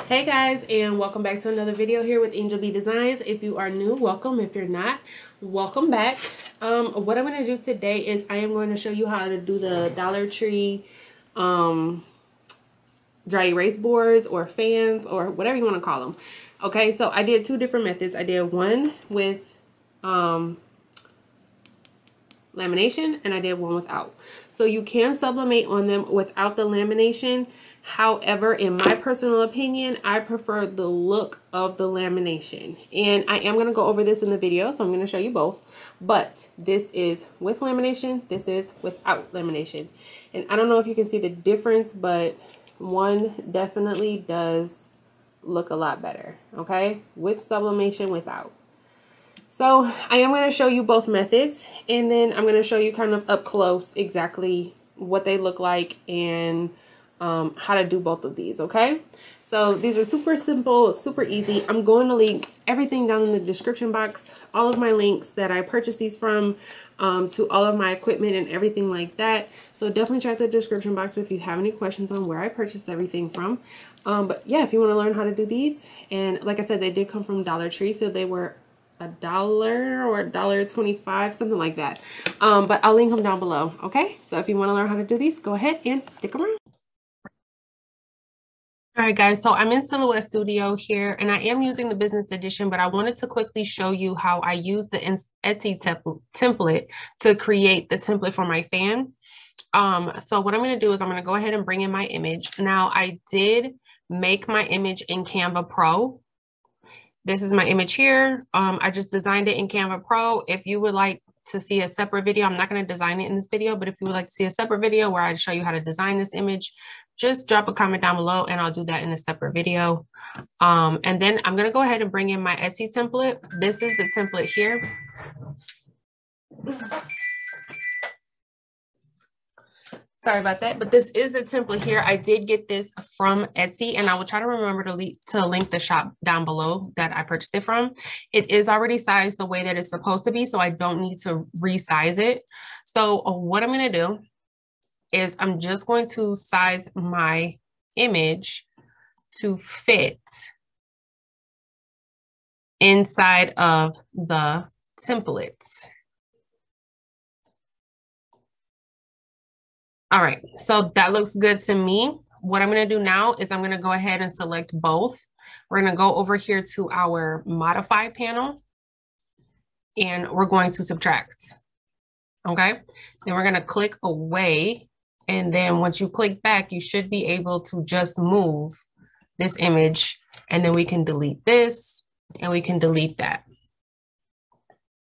Hey guys, and welcome back to another video here with Angel B Designs. If you are new, welcome. If you're not, welcome back. What I'm going to do today is I am going to show you how to do the Dollar Tree dry erase boards or fans or whatever you want to call them. Okay, so I did two different methods. I did one with lamination and I did one without. So you can sublimate on them without the lamination. However, in my personal opinion, I prefer the look of the lamination. And I am going to go over this in the video, so I'm going to show you both. But this is with lamination, this is without lamination. And I don't know if you can see the difference, but one definitely does look a lot better, okay? With sublimation, without. So I am going to show you both methods, and then I'm going to show you kind of up close exactly what they look like and how to do both of these, okay? So these are super simple, super easy. I'm going to link everything down in the description box, all of my links that I purchased these from, to all of my equipment and everything like that. So definitely check the description box if you have any questions on where I purchased everything from. But yeah, if you want to learn how to do these, and like I said, they did come from Dollar Tree, so they were $1 or $1.25, something like that. But I'll link them down below, okay? So if you want to learn how to do these, go ahead and stick around. All right, guys, so I'm in Silhouette Studio here, and I am using the business edition, but I wanted to quickly show you how I use the Etsy template to create the template for my fan. So what I'm going to do is I'm going to go ahead and bring in my image. Now, I did make my image in Canva Pro. This is my image here. I just designed it in Canva Pro. If you would like to see a separate video, I'm not going to design it in this video, but if you would like to see a separate video where I show you how to design this image, just drop a comment down below and I'll do that in a separate video. And then I'm going to go ahead and bring in my Etsy template. This is the template here. Sorry about that, but this is the template here. I did get this from Etsy, and I will try to remember to link the shop down below that I purchased it from. It is already sized the way that it's supposed to be, so I don't need to resize it. So what I'm going to do is I'm just going to size my image to fit inside of the templates. All right, so that looks good to me. What I'm going to do now is I'm going to go ahead and select both. We're going to go over here to our modify panel and we're going to subtract. Okay, then we're going to click away. And then once you click back, you should be able to just move this image, and then we can delete this and we can delete that.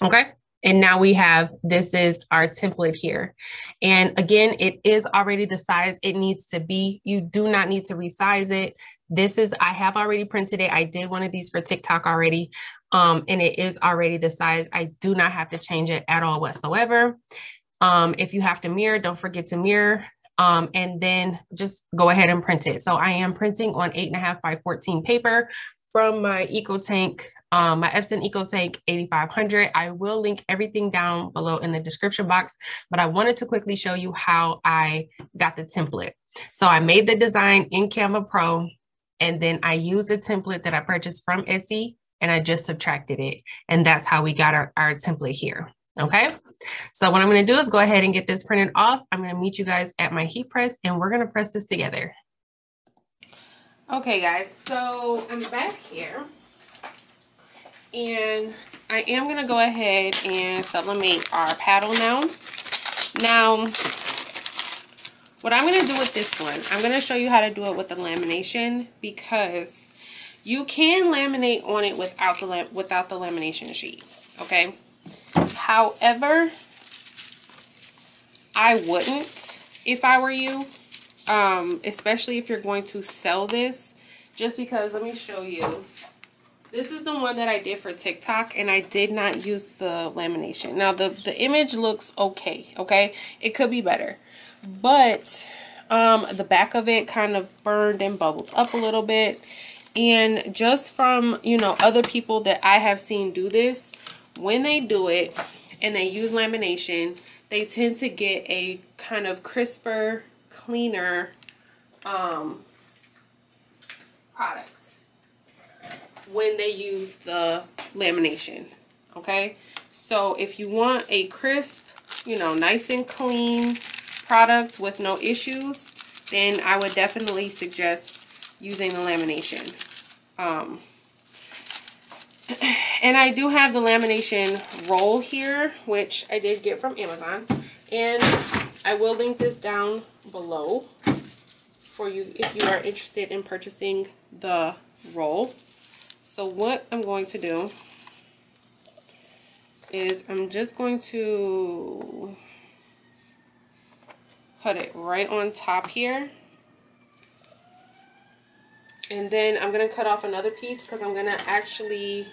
Okay. And now we have, this is our template here. And again, it is already the size it needs to be. You do not need to resize it. This is, I have already printed it. I did one of these for TikTok already. And it is already the size. I do not have to change it at all whatsoever. If you have to mirror, don't forget to mirror. And then just go ahead and print it. So I am printing on 8.5 by 14 paper from my EcoTank, my Epson EcoTank 8500. I will link everything down below in the description box, but I wanted to quickly show you how I got the template. So I made the design in Canva Pro, and then I used the template that I purchased from Etsy, and I just subtracted it. And that's how we got our template here. Okay, so what I'm going to do is go ahead and get this printed off. I'm going to meet you guys at my heat press, and we're going to press this together. Okay, guys, so I'm back here, and I am going to go ahead and sublimate our paddle now. Now, what I'm going to do with this one, I'm going to show you how to do it with the lamination, because you can laminate on it without the lamination sheet, okay? However, I wouldn't if I were you, especially if you're going to sell this, just because, let me show you. This is the one that I did for TikTok, and I did not use the lamination. Now, the image looks okay, okay? It could be better. But the back of it kind of burned and bubbled up a little bit. And just from, you know, other people that I have seen do this, when they do it and they use lamination, they tend to get a kind of crisper, cleaner product. when they use the lamination. Okay, so if you want a crisp, you know, nice and clean product with no issues, then I would definitely suggest using the lamination. And I do have the lamination roll here, which I did get from Amazon, and I will link this down below for you if you are interested in purchasing the roll. So what I'm going to do is I'm just going to put it right on top here. And then I'm going to cut off another piece because I'm going to actually,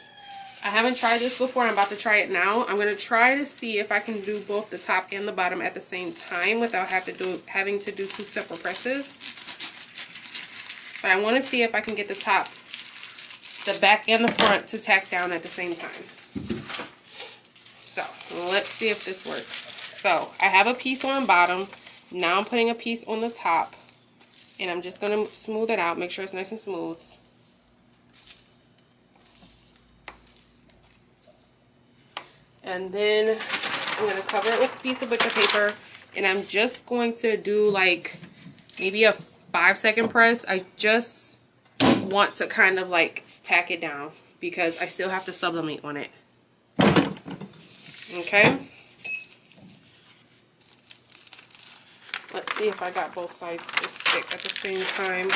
I haven't tried this before. I'm about to try it now. I'm going to try to see if I can do both the top and the bottom at the same time without having to do two separate presses. But I want to see if I can get the top, the back, and the front to tack down at the same time. So let's see if this works. So I have a piece on the bottom. Now I'm putting a piece on the top. And I'm just going to smooth it out. Make sure it's nice and smooth. And then I'm going to cover it with a piece of butcher paper. And I'm just going to do like maybe a 5-second press. I just want to kind of like tack it down because I still have to sublimate on it. Okay. Let's see if I got both sides to stick at the same time.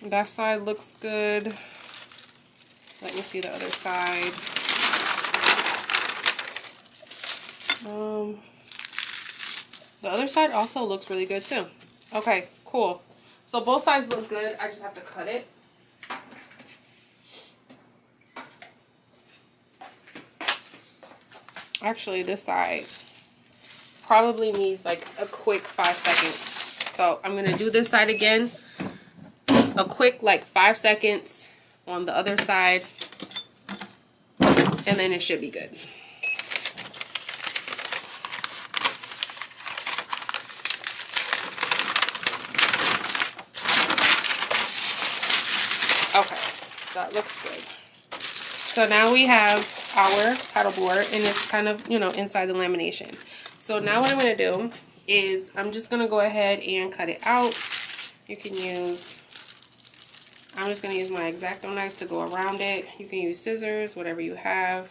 That side looks good. Let me see the other side. The other side also looks really good too. Okay, cool. So both sides look good. I just have to cut it. Actually, this side probably needs like a quick 5 seconds. So I'm going to do this side again. A quick like 5 seconds on the other side. And then it should be good. Okay, that looks good. So now we have our paddle board, and it's kind of, you know, inside the lamination. So now what I'm going to do is I'm just going to go ahead and cut it out. You can use, I'm just going to use my X-Acto knife to go around it. You can use scissors, whatever you have.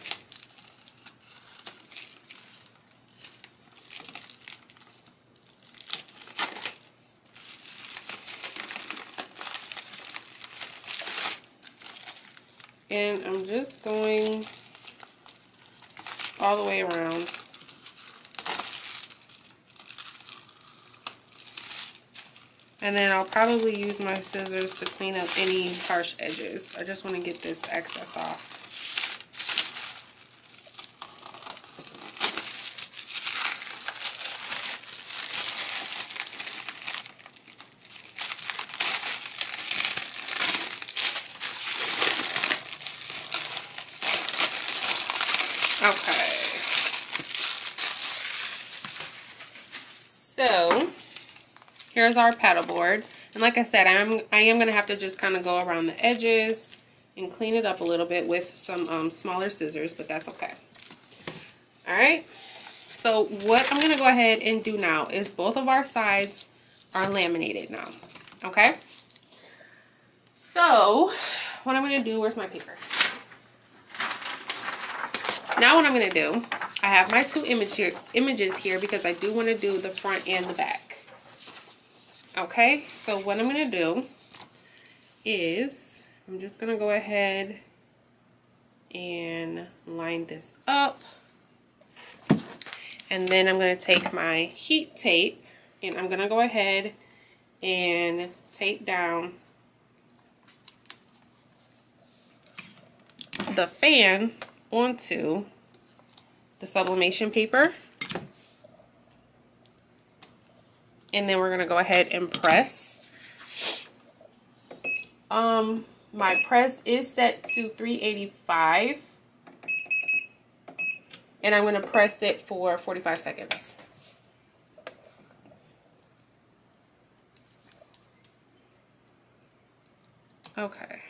And I'm just going all the way around. And then I'll probably use my scissors to clean up any harsh edges. I just want to get this excess off. Okay. So here's our paddle board. And like I said, I am going to have to just kind of go around the edges and clean it up a little bit with some smaller scissors, but that's okay. All right. So what I'm going to go ahead and do now is both of our sides are laminated now. Okay. So what I'm going to do, where's my paper? Now what I'm going to do, I have my two images here because I do want to do the front and the back. Okay, so what I'm going to do is I'm just going to go ahead and line this up. And then I'm going to take my heat tape and I'm going to go ahead and tape down the fan onto the sublimation paper. And then we're going to go ahead and press. My press is set to 385. And I'm going to press it for 45 seconds. Okay.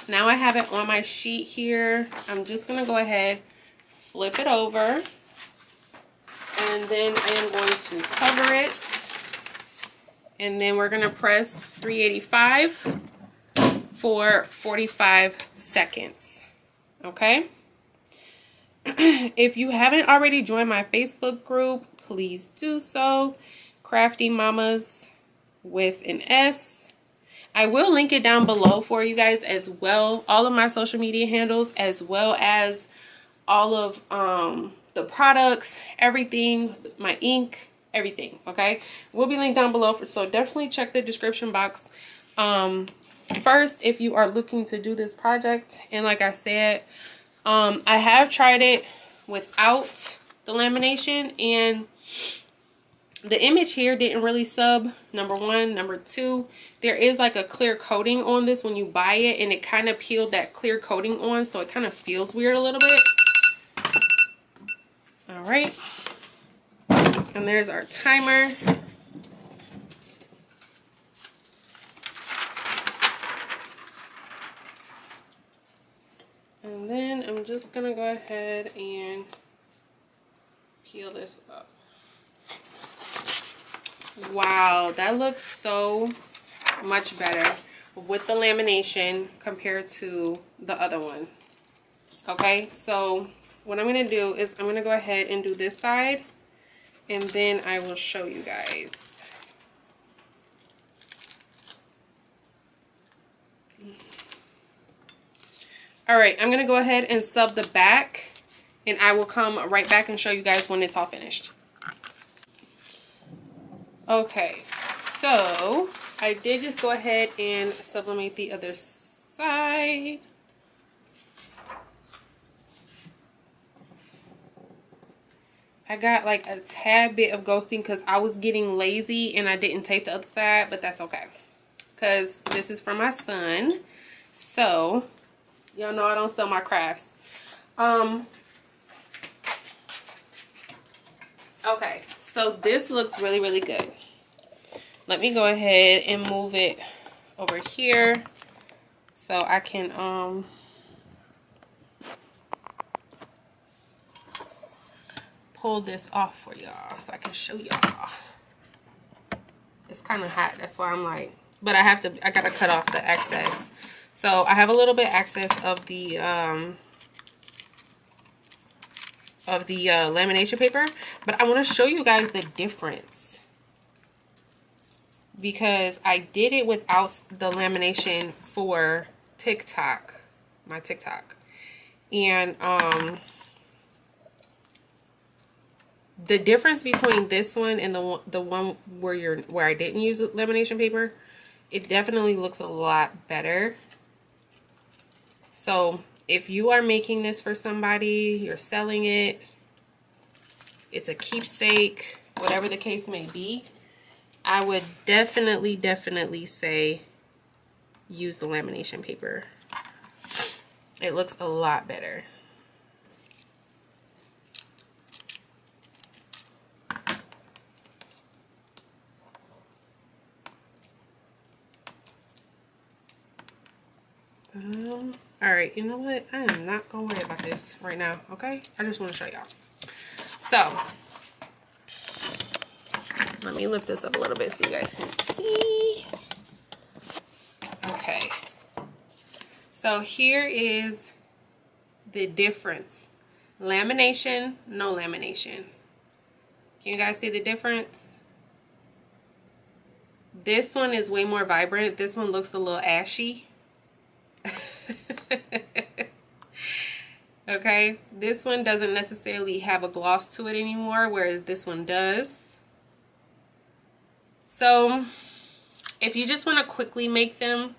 Now I have it on my sheet here. I'm just going to go ahead, flip it over, and then I am going to cover it. And then we're going to press 385 for 45 seconds. Okay? If you haven't already joined my Facebook group, please do so. Crafty Mamas with an S. I will link it down below for you guys as well. All of my social media handles, as well as all of the products, everything, my ink, everything. Okay, will be linked down below, so definitely check the description box. First, if you are looking to do this project, and like I said, I have tried it without the lamination, and the image here didn't really sub, number one. Number two, there is like a clear coating on this when you buy it, and it kind of peeled that clear coating on, so it kind of feels weird a little bit. All right, and there's our timer. And then I'm just gonna go ahead and peel this up. Wow, that looks so much better with the lamination compared to the other one. Okay, so what I'm gonna do is I'm gonna go ahead and do this side, and then I will show you guys. All right, I'm gonna go ahead and sub the back, and I will come right back and show you guys when it's all finished. Okay, so I did just go ahead and sublimate the other side. I got like a tad bit of ghosting because I was getting lazy and I didn't tape the other side, but that's okay because this is for my son. So y'all know I don't sell my crafts. Okay, so this looks really, really good. Let me go ahead and move it over here so I can pull this off for y'all so I can show y'all. It's kind of hot, that's why I'm like, but I gotta cut off the excess. So I have a little bit excess of the lamination paper, but I want to show you guys the difference because I did it without the lamination for TikTok, my TikTok, and the difference between this one and the one where I didn't use lamination paper, it definitely looks a lot better. So if you are making this for somebody, you're selling it, it's a keepsake, whatever the case may be, I would definitely say use the lamination paper. It looks a lot better. All right, you know what? I am not gonna worry about this right now, okay? I just want to show y'all. So, let me lift this up a little bit so you guys can see. Okay. So here is the difference. Lamination, no lamination. Can you guys see the difference? This one is way more vibrant. This one looks a little ashy. Okay, this one doesn't necessarily have a gloss to it anymore, whereas this one does. So if you just want to quickly make them,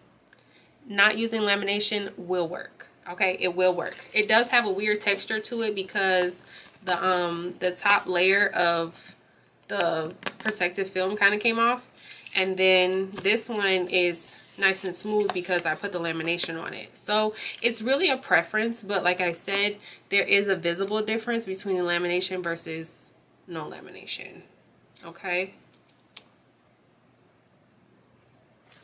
not using lamination will work. Okay, it will work. It does have a weird texture to it because the top layer of the protective film kind of came off, and then this one is nice and smooth because I put the lamination on it. So it's really a preference, but like I said, there is a visible difference between the lamination versus no lamination. Okay,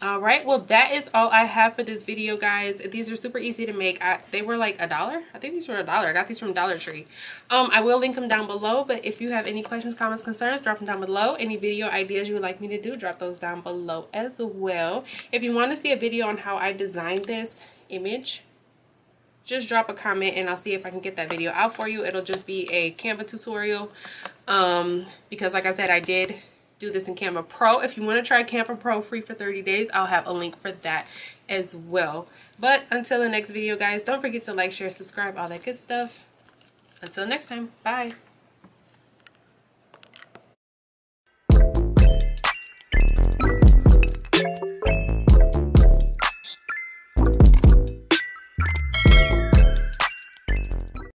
All right, well, that is all I have for this video, guys. These are super easy to make. They were like $1. I think these were $1. I got these from Dollar Tree. I will link them down below, but if you have any questions, comments, concerns, drop them down below. Any video ideas you would like me to do, drop those down below as well. If you want to see a video on how I designed this image, just drop a comment and I'll see if I can get that video out for you. It'll just be a Canva tutorial, because like I said, I did do this in Canva Pro. If you want to try Canva Pro free for 30 days, I'll have a link for that as well. But until the next video, guys, don't forget to like, share, subscribe, all that good stuff. Until next time, bye.